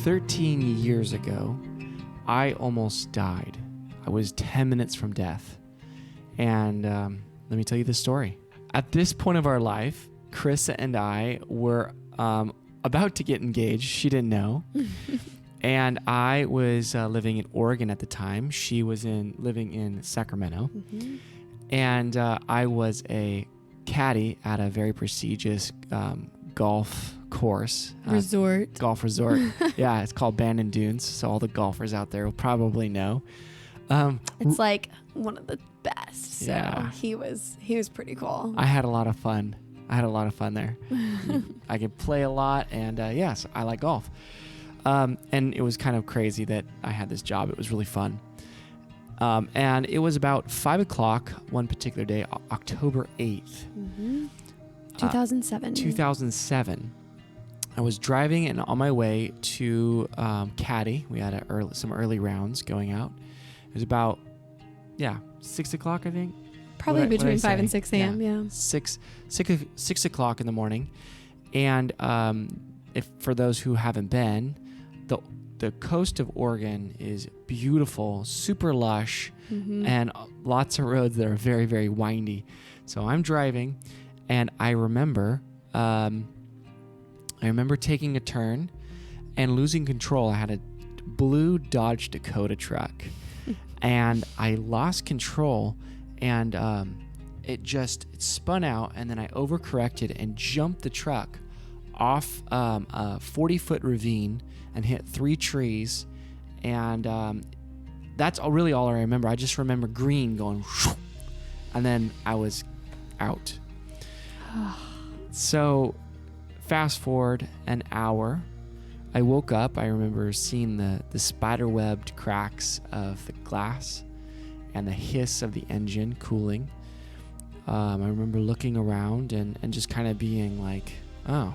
13 years ago, I almost died. I was 10 minutes from death. And let me tell you the story. At this point of our life, Karissa and I were about to get engaged. She didn't know. And I was living in Oregon at the time. She was living in Sacramento. Mm-hmm. And I was a caddy at a very prestigious golf course. Golf resort. Yeah, it's called Bandon Dunes. So all the golfers out there will probably know. It's like one of the best. So yeah. he was pretty cool. I had a lot of fun. there. I could play a lot, and yes, I like golf. And it was kind of crazy that I had this job. It was really fun. And it was about 5 o'clock one particular day, October 8th. Mm-hmm. 2007. 2007. I was driving and on my way to caddy. We had some early rounds going out. It was about, 6 o'clock, I think. Probably between 5 and 6 a.m., yeah. 6 o'clock in the morning. And if for those who haven't been, the coast of Oregon is beautiful, super lush, mm-hmm. and lots of roads that are very, very windy. So I'm driving, and I remember taking a turn and losing control. I had a blue Dodge Dakota truck, and I lost control, and it spun out, and then I overcorrected and jumped the truck off a 40-foot ravine and hit 3 trees, and that's really all I remember. I just remember green going, and then I was out. So fast forward an hour, I woke up. I remember seeing the spider-webbed cracks of the glass and the hiss of the engine cooling. I remember looking around and just kind of being like, oh,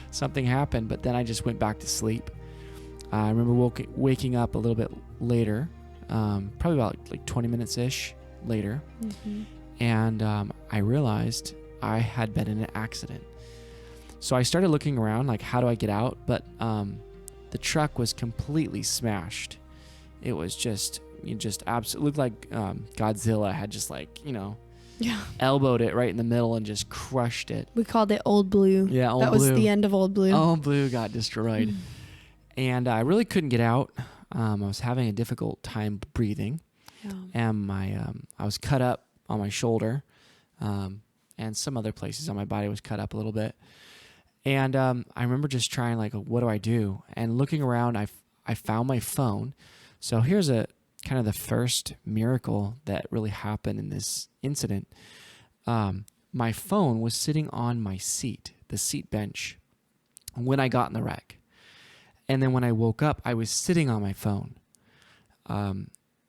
something happened, but then I just went back to sleep. I remember waking up a little bit later, probably about like 20 minutes-ish later, mm-hmm. and I realized I had been in an accident. So I started looking around, like, how do I get out? But the truck was completely smashed. It was just absolutely looked like Godzilla had just elbowed it right in the middle and just crushed it. We called it Old Blue. Yeah, Old Blue. That was the end of Old Blue. Old Blue got destroyed. And I really couldn't get out. I was having a difficult time breathing. Yeah. And I was cut up on my shoulder, and some other places on my body was cut up a little bit. And I remember just trying, like, what do I do? And looking around, I found my phone. So here's a kind of the first miracle that really happened in this incident. My phone was sitting on my seat, the seat bench, when I got in the wreck. And then when I woke up, I was sitting on my phone.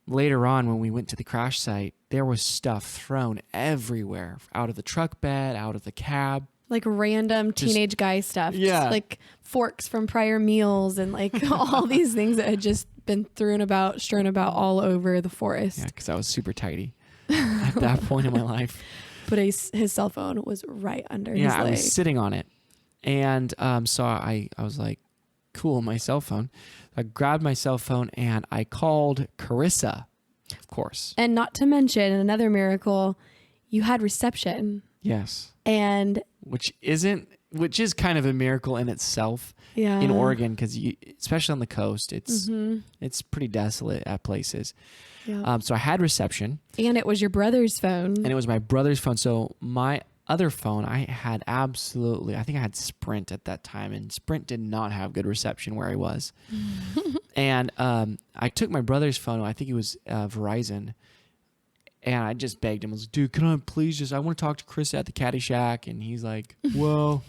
Later on, when we went to the crash site, there was stuff thrown everywhere, out of the truck bed, out of the cab. Like random teenage guy stuff. Yeah. Just like forks from prior meals and like all these things that had just been strewn about all over the forest. Yeah, because I was super tidy at that point in my life. But his cell phone was right under his leg. Yeah, I was sitting on it. And so I was like, cool, my cell phone. I grabbed my cell phone and I called Karissa, of course. And not to mention, another miracle, you had reception. Yes. And which is kind of a miracle in itself. Yeah. In Oregon, because especially on the coast, it's pretty desolate at places. Yeah. So I had reception. And it was your brother's phone. And it was my brother's phone. So my other phone, I think I had Sprint at that time, and Sprint did not have good reception where I was. And I took my brother's phone, I think it was Verizon, and I just begged him. I was like, dude, can I please I want to talk to Chris at the Caddy Shack. And he's like, well,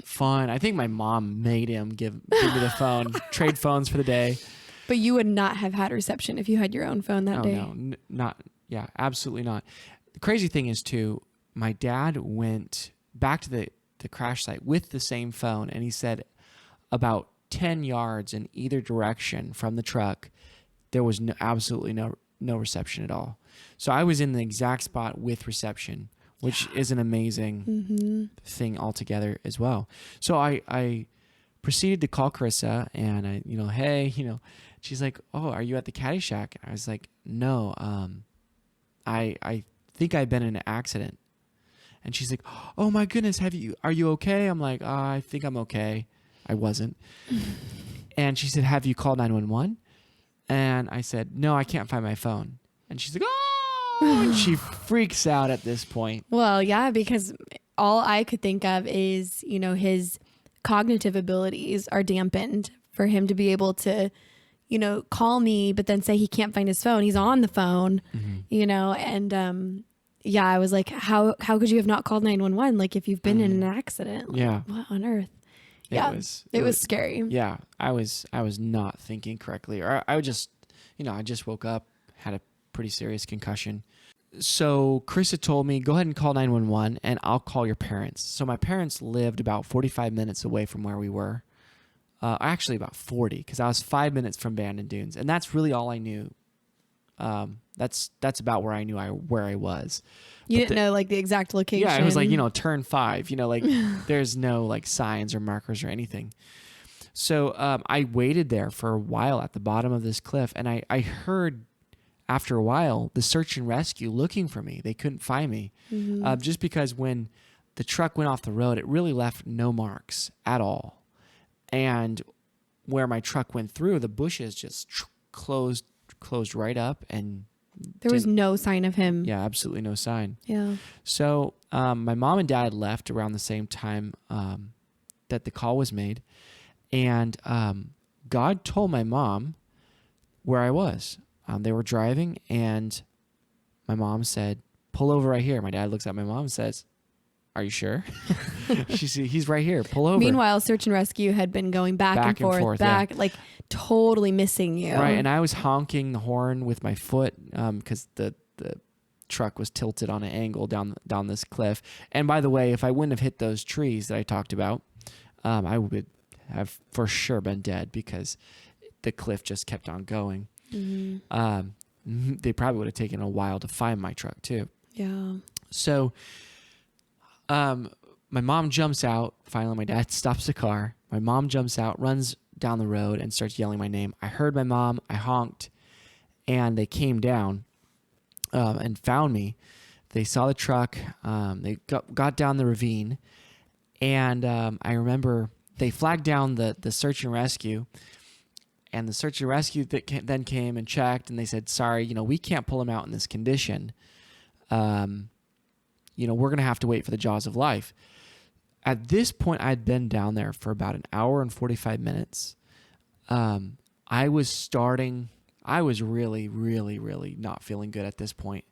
fine. I think my mom made him give me the phone, trade phones for the day. But you would not have had reception if you had your own phone that day. No, absolutely not. The crazy thing is, too, my dad went back to the crash site with the same phone, and he said about 10 yards in either direction from the truck, there was absolutely no reception at all. So I was in the exact spot with reception, which is an amazing thing altogether as well. So I proceeded to call Karissa, and hey, she's like, "Oh, are you at the Caddy Shack?" And I was like, "No, I think I've been in an accident." And she's like, "Oh my goodness, are you okay?" I'm like, "I think I'm okay." I wasn't. And she said, "Have you called 911?" And I said, "No, I can't find my phone." And she's like, "Oh!" And she freaks out at this point. Well, yeah, because all I could think of is, his cognitive abilities are dampened for him to be able to, call me, but then say he can't find his phone. He's on the phone, and yeah, I was like, how could you have not called 911? Like, if you've been in an accident, like, Yeah. what on earth? Yeah, it was scary. Yeah, I was not thinking correctly, or I just, I just woke up, had a pretty serious concussion. So Karissa told me, "Go ahead and call 911, and I'll call your parents." So my parents lived about 45 minutes away from where we were. Actually, about 40, because I was 5 minutes from Bandon Dunes, and that's really all I knew. That's about where I knew where I was. You didn't know like the exact location. Yeah, it was like, turn 5, like there's no like signs or markers or anything. So I waited there for a while at the bottom of this cliff, and I heard after a while the search and rescue looking for me. They couldn't find me, just because when the truck went off the road, it really left no marks at all. And where my truck went through, the bushes just closed right up, and there was no sign of him. Yeah, absolutely no sign. Yeah. So my mom and dad left around the same time that the call was made, and God told my mom where I was. They were driving, and my mom said, "Pull over right here." My dad looks at my mom and says, "Are you sure?" He's right here. Pull over. Meanwhile, search and rescue had been going back and forth, like totally missing you. Right, and I was honking the horn with my foot because the truck was tilted on an angle down this cliff. And by the way, if I wouldn't have hit those trees that I talked about, I would have for sure been dead, because the cliff just kept on going. Mm-hmm. They probably would have taken a while to find my truck too. Yeah. So my mom jumps out. Finally, my dad stops the car. My mom jumps out, runs down the road, and starts yelling my name. I heard my mom. I honked, and they came down and found me. They saw the truck. They got down the ravine, and I remember they flagged down the search and rescue. And the search and rescue then came and checked, and they said, "Sorry, we can't pull him out in this condition. We're going to have to wait for the jaws of life." At this point, I'd been down there for about an hour and 45 minutes. I was really, really, really not feeling good at this point.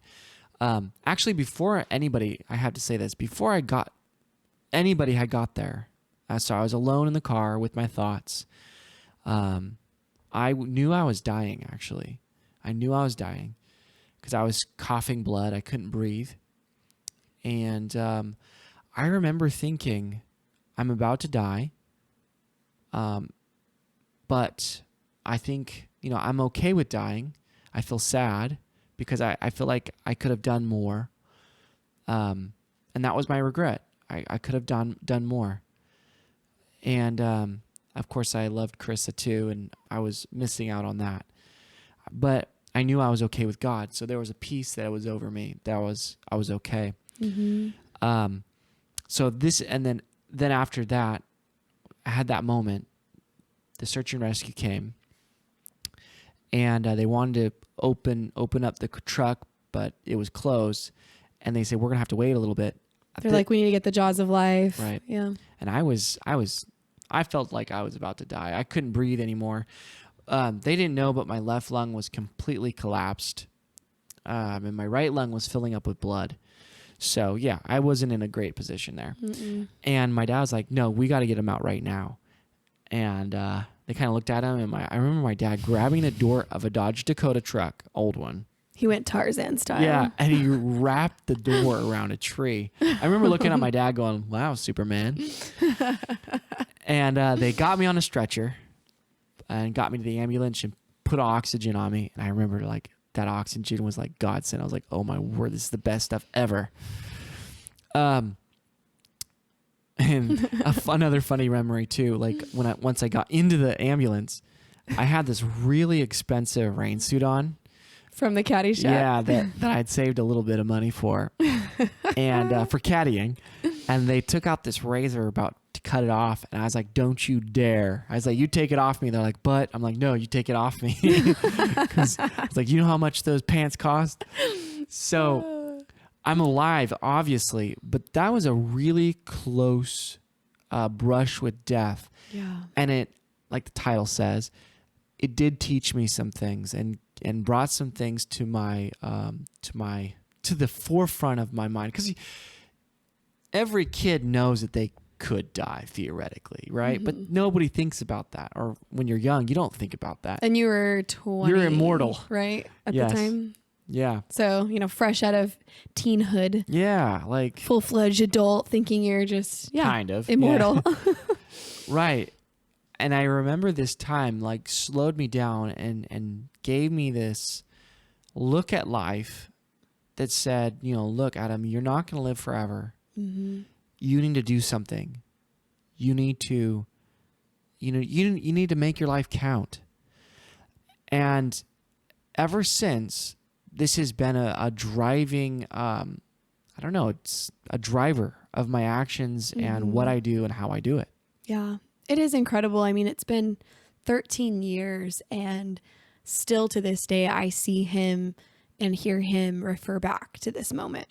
Actually, before anybody, I have to say this, before anybody had got there, so I was alone in the car with my thoughts. I knew I was dying, actually. I knew I was dying because I was coughing blood. I couldn't breathe. And I remember thinking, I'm about to die. But I think, I'm okay with dying. I feel sad because I feel like I could have done more. And that was my regret. I could have done more. And of course, I loved Karissa too, and I was missing out on that. But I knew I was okay with God, so there was a peace that was over me. I was okay. Mm-hmm. So this, and then after that, I had that moment. The search and rescue came, and they wanted to open up the truck, but it was closed. And they said, "We're gonna have to wait a little bit." They're like, "We need to get the jaws of life." Right. Yeah. And I felt like I was about to die. I couldn't breathe anymore. They didn't know, but my left lung was completely collapsed. And my right lung was filling up with blood. So, yeah, I wasn't in a great position there. Mm-mm. And my dad was like, "No, we got to get him out right now." And they kind of looked at him, and I remember my dad grabbing the door of a Dodge Dakota truck, old one. He went Tarzan style. Yeah, and he wrapped the door around a tree. I remember looking at my dad going, "Wow, Superman." And they got me on a stretcher and got me to the ambulance and put oxygen on me. And I remember like that oxygen was like godsend. I was like, "Oh my word, this is the best stuff ever." And another funny memory too, like once I got into the ambulance, I had this really expensive rain suit on. From the caddy shack. Yeah, that I'd saved a little bit of money for, and for caddying. And they took out this razor about to cut it off, and I was like, "Don't you dare!" I was like, "You take it off me." They're like, "But," I'm like, "No, you take it off me," because it's like, you know how much those pants cost. So I'm alive, obviously, but that was a really close brush with death. Yeah, and it, like the title says, it did teach me some things and brought some things to the forefront of my mind, because every kid knows that they could die theoretically, right? But nobody thinks about that. Or when you're young, you don't think about that. and you were 20. You're immortal, right? At Yes. the time. Yeah. So, fresh out of teenhood, Yeah, like full-fledged adult, thinking you're just kind of immortal. yeah. Right. And I remember this time like slowed me down and gave me this look at life that said, look, Adam, you're not going to live forever. Mm-hmm. You need to do something. You need to, you need to make your life count. And ever since, this has been a driving, it's a driver of my actions and what I do and how I do it. Yeah, it is incredible. I mean, it's been 13 years, and still to this day, I see him and hear him refer back to this moment.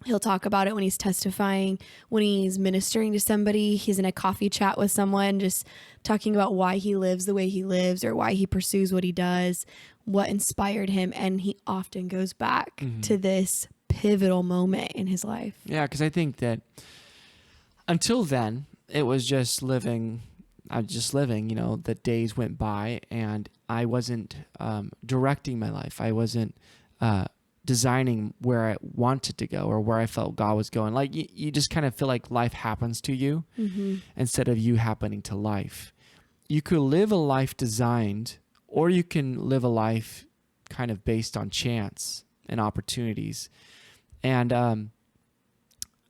He'll talk about it when he's testifying, when he's ministering to somebody, he's in a coffee chat with someone, just talking about why he lives the way he lives or why he pursues what he does, what inspired him. And he often goes back to this pivotal moment in his life. Yeah, because I think that until then, it was just living. The days went by and I wasn't directing my life. I wasn't designing where I wanted to go or where I felt God was going. Like you just kind of feel like life happens to you instead of you happening to life. You could live a life designed, or you can live a life kind of based on chance and opportunities. And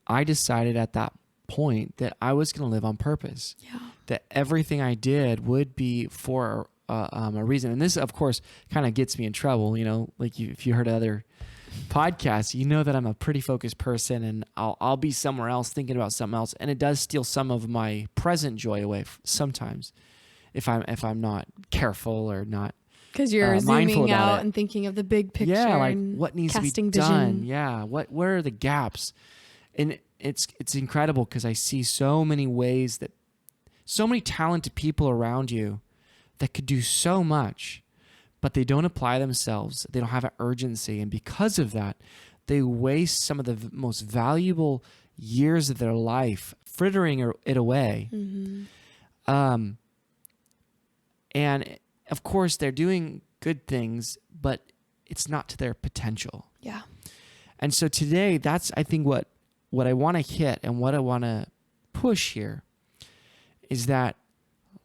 I decided at that point that I was going to live on purpose. Yeah. That everything I did would be for a reason. And this, of course, kind of gets me in trouble. Like if you heard other podcasts, you know that I'm a pretty focused person, and I'll be somewhere else thinking about something else, and it does steal some of my present joy away sometimes if I'm not careful or not. Because you're zooming out and thinking of the big picture. Yeah, like and what needs to be casting done. vision. Yeah, where are the gaps? And it's incredible because I see so many ways that so many talented people around you that could do so much, but they don't apply themselves. They don't have an urgency. And because of that, they waste some of the most valuable years of their life frittering it away. And of course, they're doing good things, but it's not to their potential. Yeah. And so today, that's, I think, what I want to hit and what I want to push here is that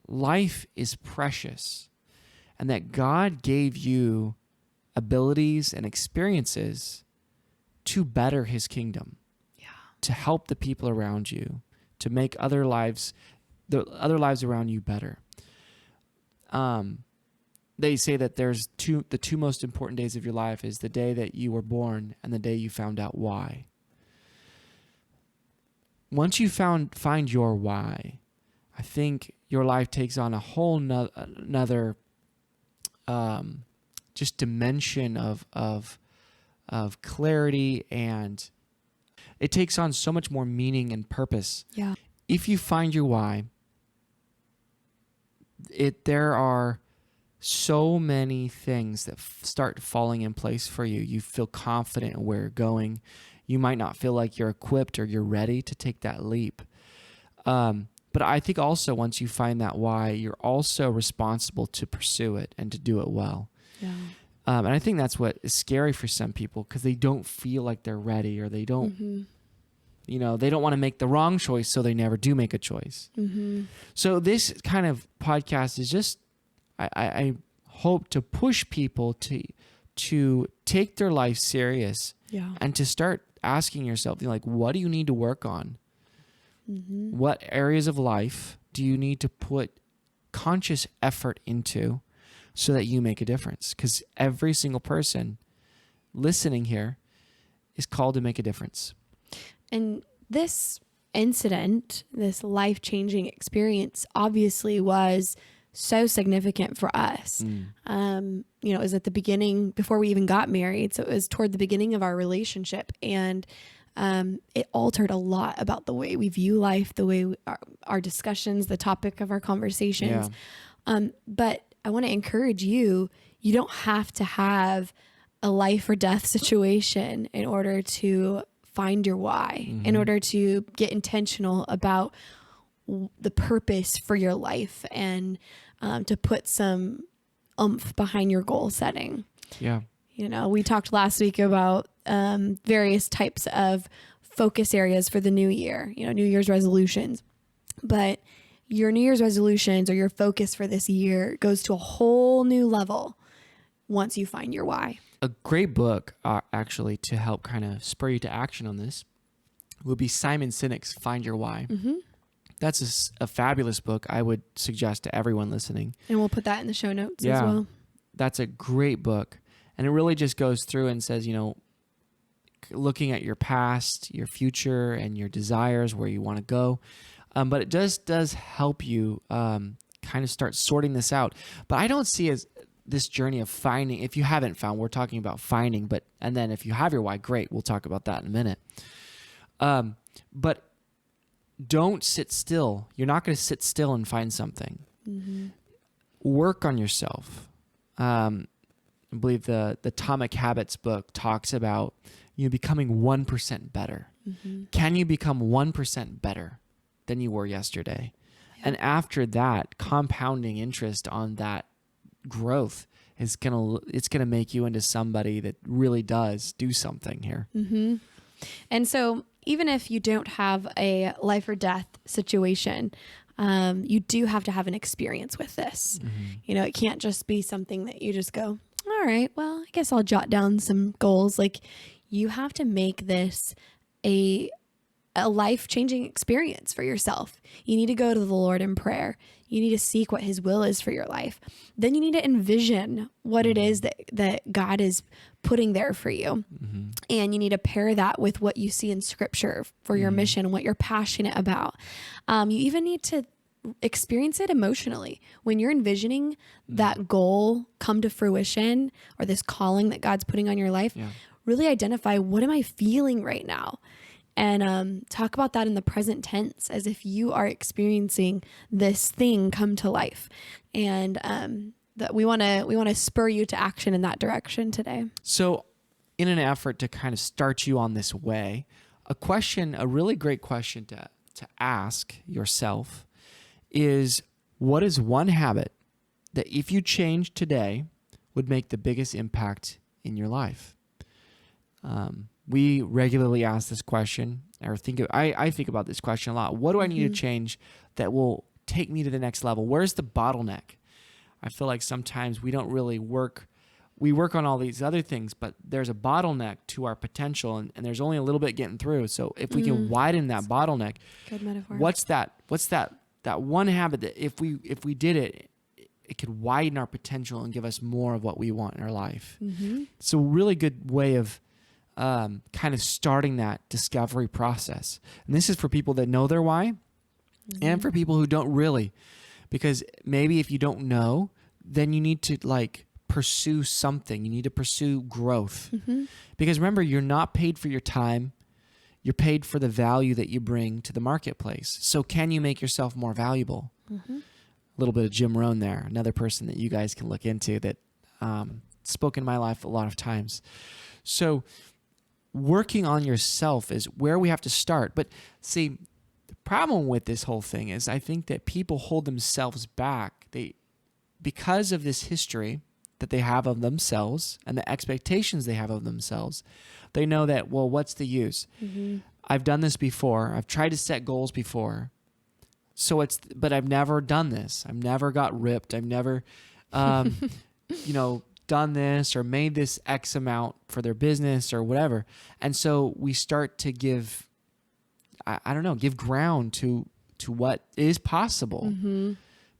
life is precious and that God gave you abilities and experiences to better his kingdom, to help the people around you, to make the other lives around you better. They say that there's the two most important days of your life is the day that you were born and the day you found out why. Once you find your why, I think your life takes on a whole another just dimension of clarity, and it takes on so much more meaning and purpose. Yeah. If you find your why, there are so many things that start falling in place for you. You feel confident in where you're going. You might not feel like you're equipped or you're ready to take that leap. But I think also once you find that why, you're also responsible to pursue it and to do it well. Yeah. And I think that's what is scary for some people because they don't feel like they're ready, or they don't, they don't want to make the wrong choice, so they never do make a choice. So this kind of podcast is just, I hope to push people to take their life serious and to start asking yourself, like, what do you need to work on? What areas of life do you need to put conscious effort into so that you make a difference? Because every single person listening here is called to make a difference. And this incident, this life-changing experience, obviously was so significant for us. It was at the beginning, before we even got married. So it was toward the beginning of our relationship. And it altered a lot about the way we view life, the way our discussions, the topic of our conversations. But I want to encourage you, you don't have to have a life or death situation in order to find your why, in order to get intentional about the purpose for your life, and to put some oomph behind your goal setting. Yeah. We talked last week about various types of focus areas for the new year, New Year's resolutions. But your New Year's resolutions or your focus for this year goes to a whole new level once you find your why. A great book, actually, to help kind of spur you to action on this would be Simon Sinek's Find Your Why. That's a fabulous book I would suggest to everyone listening. And we'll put that in the show notes as well. That's a great book. And it really just goes through and says, looking at your past, your future, and your desires, where you want to go. But it does help you kind of start sorting this out. But I don't see as this journey of finding, if you haven't found, we're talking about finding, and then if you have your why, great. We'll talk about that in a minute. But don't sit still. You're not going to sit still and find something. Work on yourself. I believe the Atomic Habits book talks about becoming 1% better. Can you become 1% better than you were yesterday? And after that, compounding interest on that growth it's gonna make you into somebody that really does do something here. And so even if you don't have a life or death situation, you do have to have an experience with this. It can't just be something that you just go, all right, well, I guess I'll jot down some goals. Like, you have to make this a life-changing experience for yourself. You need to go to the Lord in prayer. You need to seek what his will is for your life. Then you need to envision what it is that God is putting there for you. And you need to pair that with what you see in scripture for your mission and what you're passionate about. You even need to experience it emotionally. When you're envisioning that goal come to fruition, or this calling that God's putting on your life, really identify, what am I feeling right now? And talk about that in the present tense, as if you are experiencing this thing come to life. And that we want to spur you to action in that direction today. So, in an effort to kind of start you on this way, a really great question to ask yourself is, what is one habit that if you change today would make the biggest impact in your life? We regularly ask this question, or I think about this question a lot. What do I need to change that will take me to the next level? Where's the bottleneck? I feel like sometimes we don't really work. We work on all these other things, but there's a bottleneck to our potential, and there's only a little bit getting through. So if we can widen that bottleneck, good metaphor. What's that one habit that if we did it, it could widen our potential and give us more of what we want in our life. So a really good way of kind of starting that discovery process. And this is for people that know their why and for people who don't really, because maybe if you don't know, then you need to pursue something. You need to pursue growth, because remember, you're not paid for your time. You're paid for the value that you bring to the marketplace. So can you make yourself more valuable? A little bit of Jim Rohn there, another person that you guys can look into that spoke in my life a lot of times. So working on yourself is where we have to start. But see, the problem with this whole thing is I think that people hold themselves back. Because of this history that they have of themselves and the expectations they have of themselves, they know that, well, what's the use? I've done this before. I've tried to set goals before. But I've never done this. I've never got ripped. I've never, done this or made this X amount for their business or whatever. And so we start to give I don't know, give ground to what is possible,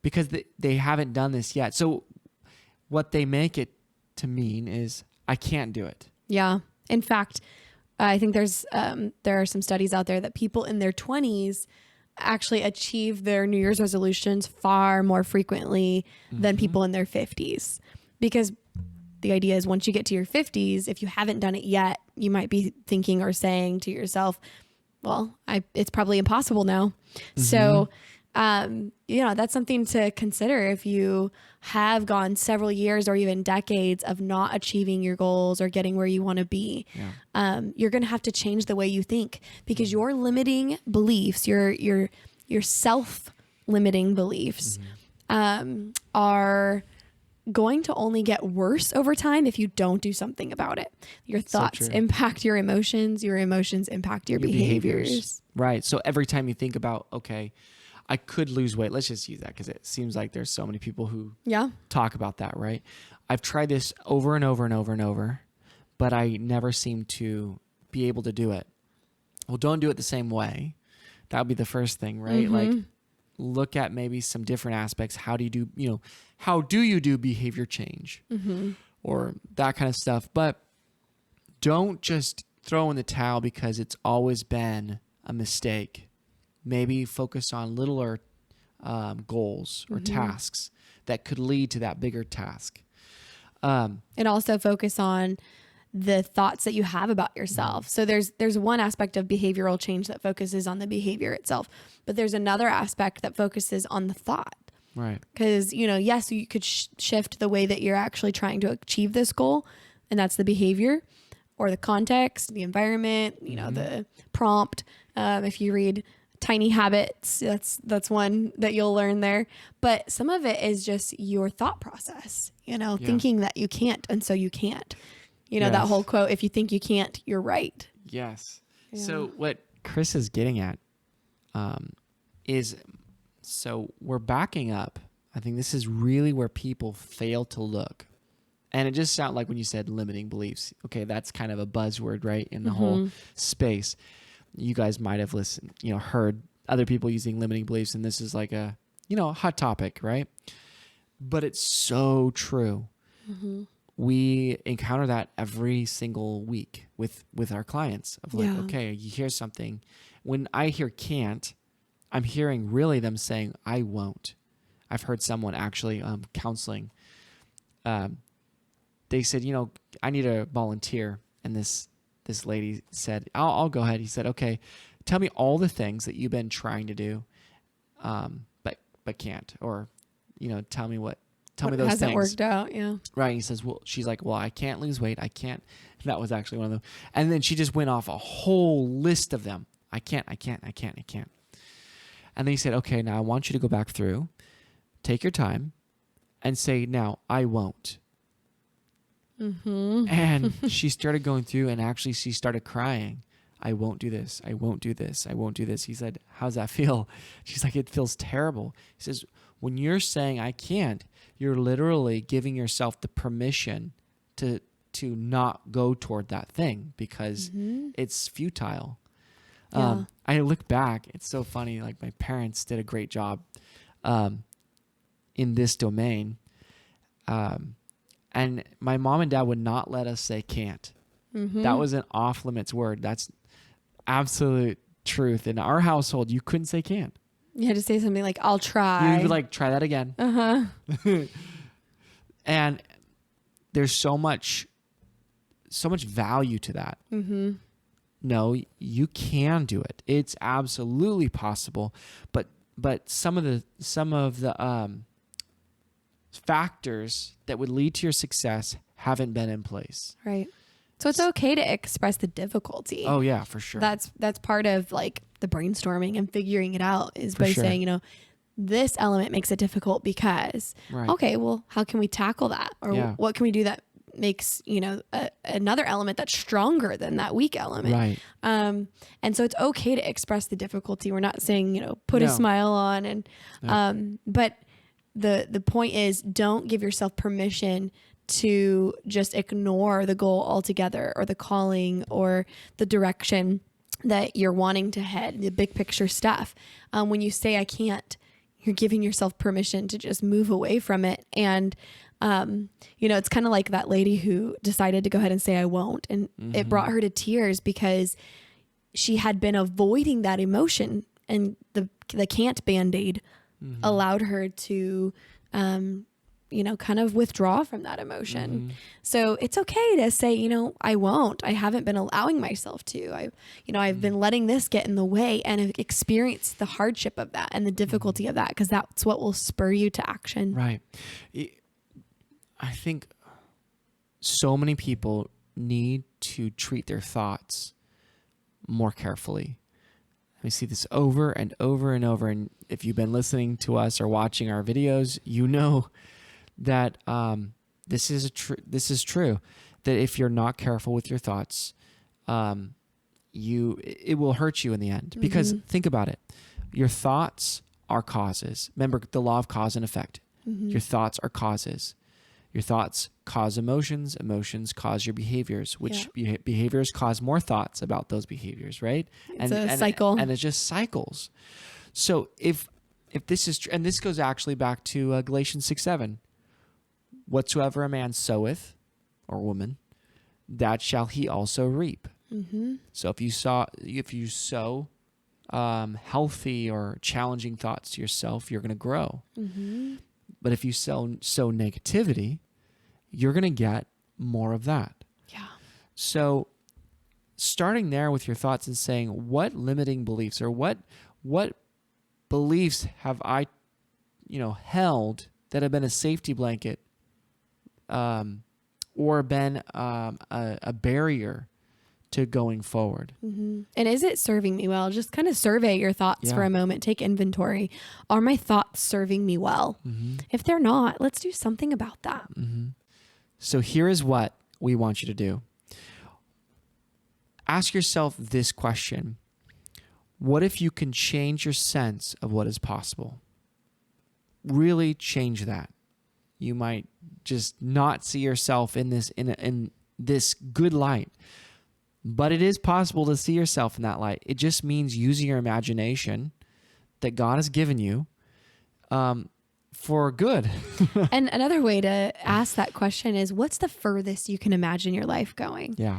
because they haven't done this yet. So what they make it to mean is I can't do it. Yeah. In fact, I think there are some studies out there that people in their 20s actually achieve their New Year's resolutions far more frequently than people in their 50s. Because the idea is once you get to your 50s, if you haven't done it yet, you might be thinking or saying to yourself, well, it's probably impossible now. So, that's something to consider if you have gone several years or even decades of not achieving your goals or getting where you want to be. Yeah. You're going to have to change the way you think, because your limiting beliefs, your self-limiting beliefs, are going to only get worse over time if you don't do something about it. Your thoughts impact your emotions impact your behaviors. Right. So every time you think about, okay, I could lose weight. Let's just use that because it seems like there's so many people who talk about that, right? I've tried this over and over and over and over, but I never seem to be able to do it. Well, don't do it the same way. That would be the first thing, right? Like, look at maybe some different aspects. How do you do behavior change or that kind of stuff? But don't just throw in the towel because it's always been a mistake. Maybe focus on littler goals or tasks that could lead to that bigger task. And also focus on the thoughts that you have about yourself. So there's one aspect of behavioral change that focuses on the behavior itself, but there's another aspect that focuses on the thought. Right. Because, yes, you could shift the way that you're actually trying to achieve this goal, and that's the behavior or the context, the environment, the prompt. If you read Tiny Habits, that's one that you'll learn there. But some of it is just your thought process, thinking that you can't, and so you can't. That whole quote, if you think you can't, you're right. Yes. Yeah. So what Chris is getting at is, so we're backing up. I think this is really where people fail to look. And it just sounded like when you said limiting beliefs. Okay, that's kind of a buzzword, right, in the whole space. You guys might have listened, heard other people using limiting beliefs, and this is like a, hot topic, right? But it's so true. We encounter that every single week with our clients of like, okay, you hear something. When I hear can't, I'm hearing really them saying, I won't. I've heard someone actually counseling. They said, I need a volunteer. And this lady said, I'll go ahead. He said, okay, tell me all the things that you've been trying to do, but can't, or, tell me those things. Hasn't worked out. Yeah. Right. He says, she's like, I can't lose weight. I can't. That was actually one of them. And then she just went off a whole list of them. I can't. And then he said, okay, now I want you to go back through, take your time, and say, now I won't. And she started going through, and actually she started crying. I won't do this. I won't do this. I won't do this. He said, how's that feel? She's like, it feels terrible. He says, when you're saying I can't, you're literally giving yourself the permission to not go toward that thing because it's futile. I look back, it's so funny. Like, my parents did a great job in this domain. And my mom and dad would not let us say can't. That was an off limits word. That's absolute truth. In our household, you couldn't say can't. You had to say something like, I'll try. You'd be like, try that again. And there's so much value to that. No, you can do it. It's absolutely possible. But some of the factors that would lead to your success haven't been in place. Right. So it's okay to express the difficulty. Oh yeah, for sure. That's part of like the brainstorming and figuring it out is by saying, this element makes it difficult because, okay, well, how can we tackle that? Or what can we do that makes, another element that's stronger than that weak element. Right. And so it's okay to express the difficulty. We're not saying, put a smile on and, but the point is, don't give yourself permission to just ignore the goal altogether or the calling or the direction that you're wanting to head, the big picture stuff. When you say, I can't, you're giving yourself permission to just move away from it. And, it's kind of like that lady who decided to go ahead and say, I won't. And it brought her to tears because she had been avoiding that emotion, and the can't Band-Aid allowed her to, kind of withdraw from that emotion. So it's okay to say, I won't. I haven't been allowing myself to. I've been letting this get in the way, and have experienced the hardship of that and the difficulty of that, because that's what will spur you to action. Right. I think so many people need to treat their thoughts more carefully. We see this over and over and over. And if you've been listening to us or watching our videos, you know that this is true. That if you're not careful with your thoughts, it will hurt you in the end. Because think about it, your thoughts are causes. Remember the law of cause and effect. Your thoughts are causes. Your thoughts cause emotions. Emotions cause your behaviors, which behaviors cause more thoughts about those behaviors, right? It's a cycle. And it's just cycles. So if this is true, and this goes actually back to Galatians 6:7, whatsoever a man soweth, or woman, that shall he also reap. So if you sow healthy or challenging thoughts to yourself, you're going to grow. But if you sow negativity, you're going to get more of that. Yeah. So starting there with your thoughts and saying, what limiting beliefs or what beliefs have I, held that have been a safety blanket, or been a barrier to going forward. And is it serving me well? Just kind of survey your thoughts for a moment. Take inventory. Are my thoughts serving me well? If they're not, let's do something about that. So here is what we want you to do. Ask yourself this question. What if you can change your sense of what is possible? Really change that. You might just not see yourself in this good light. But it is possible to see yourself in that light. It just means using your imagination that God has given you for good. And another way to ask that question is, what's the furthest you can imagine your life going? Yeah.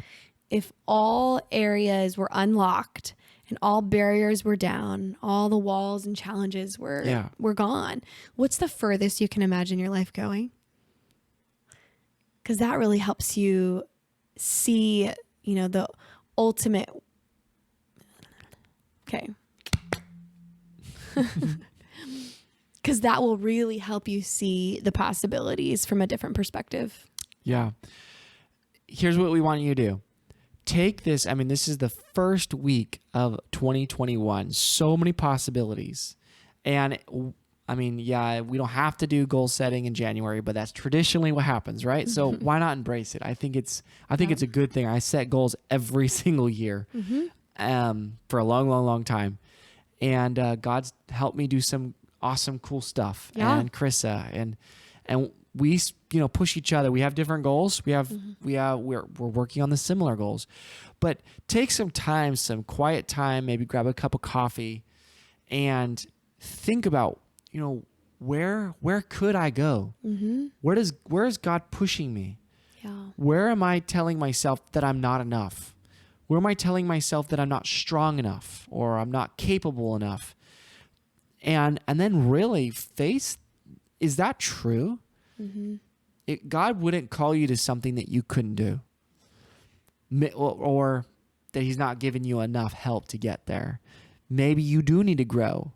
If all areas were unlocked and all barriers were down, all the walls and challenges were gone, what's the furthest you can imagine your life going? Because that really helps you see the ultimate. Okay. Because that will really help you see the possibilities from a different perspective. Yeah. Here's what we want you to do. Take this. This is the first week of 2021. So many possibilities. And we don't have to do goal setting in January, but that's traditionally what happens, right? So why not embrace it? I think it's a good thing. I set goals every single year for a long, long, long time. And God's helped me do some awesome, cool stuff. Yeah. And Karissa and we push each other. We have different goals. We're working on the similar goals. But take some time, some quiet time, maybe grab a cup of coffee and think about where could I go? Where is God pushing me? Yeah. Where am I telling myself that I'm not enough? Where am I telling myself that I'm not strong enough or I'm not capable enough? And then really face, is that true? God wouldn't call you to something that you couldn't do, or that he's not giving you enough help to get there. Maybe you do need to grow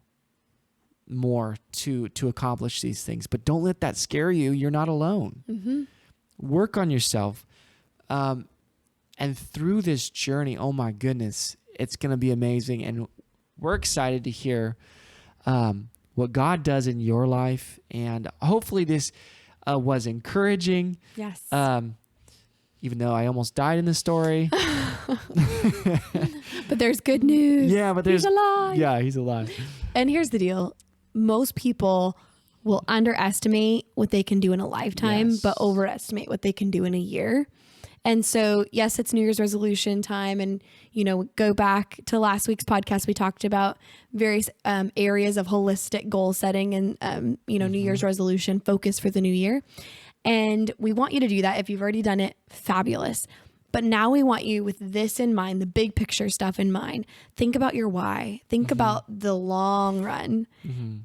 more to accomplish these things, but don't let that scare you. You're not alone. Work on yourself. And through this journey, oh my goodness, it's going to be amazing. And we're excited to hear what God does in your life. And hopefully this was encouraging. Yes. Even though I almost died in the story. But there's good news. Yeah, but he's alive. Yeah, he's alive. And here's the deal. Most people will underestimate what they can do in a lifetime, but overestimate what they can do in a year. And so, yes, it's New Year's resolution time. And, go back to last week's podcast. We talked about various areas of holistic goal setting and, New Year's resolution focus for the new year. And we want you to do that. If you've already done it, fabulous. But now we want you with this in mind, the big picture stuff in mind. Think about your why. Think about the long run.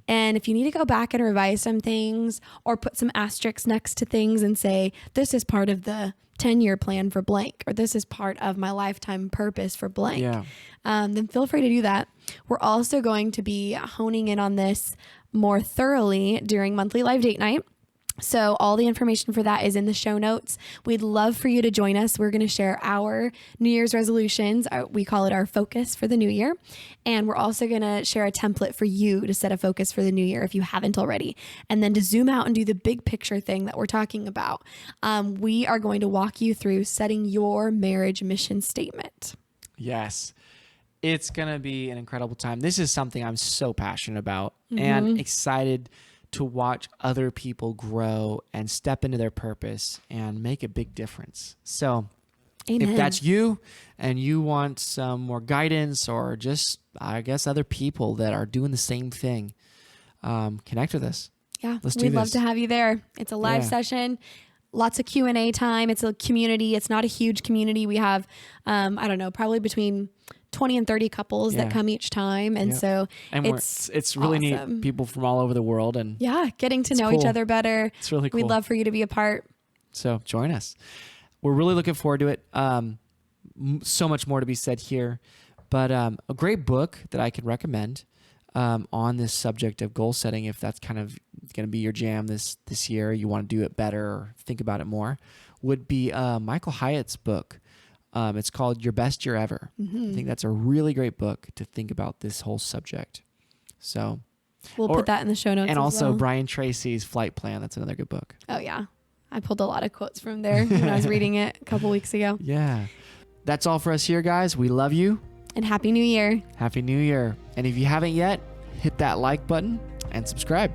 And if you need to go back and revise some things or put some asterisks next to things and say, this is part of the 10-year plan for blank, or this is part of my lifetime purpose for blank, then feel free to do that. We're also going to be honing in on this more thoroughly during monthly live date night. So all the information for that is in the show notes. We'd love for you to join us. We're going to share our New Year's resolutions. We call it our focus for the new year. And we're also going to share a template for you to set a focus for the new year if you haven't already. And then to zoom out and do the big picture thing that we're talking about, we are going to walk you through setting your marriage mission statement. Yes. It's going to be an incredible time. This is something I'm so passionate about and excited to watch other people grow and step into their purpose and make a big difference. So if that's you and you want some more guidance or just, I guess, other people that are doing the same thing, connect with us. Yeah, Let's do we'd this. love to have you there. It's a live session. Lots of Q&A time. It's a community. It's not a huge community. We have, probably between 20 and 30 couples that come each time. And so it's really awesome. neat. People from all over the world. And getting to know each other better. It's really cool. We'd love for you to be a part. So join us. We're really looking forward to it. So much more to be said here, but a great book that I can recommend on this subject of goal setting, if that's kind of going to be your jam this year, you want to do it better or think about it more, would be Michael Hyatt's book. It's called Your Best Year Ever. I think that's a really great book to think about this whole subject. So we'll put that in the show notes. And also well. Brian Tracy's Flight Plan. That's another good book. Oh yeah. I pulled a lot of quotes from there when I was reading it a couple weeks ago. Yeah. That's all for us here, guys. We love you. And Happy New Year. Happy New Year. And if you haven't yet, hit that like button and subscribe.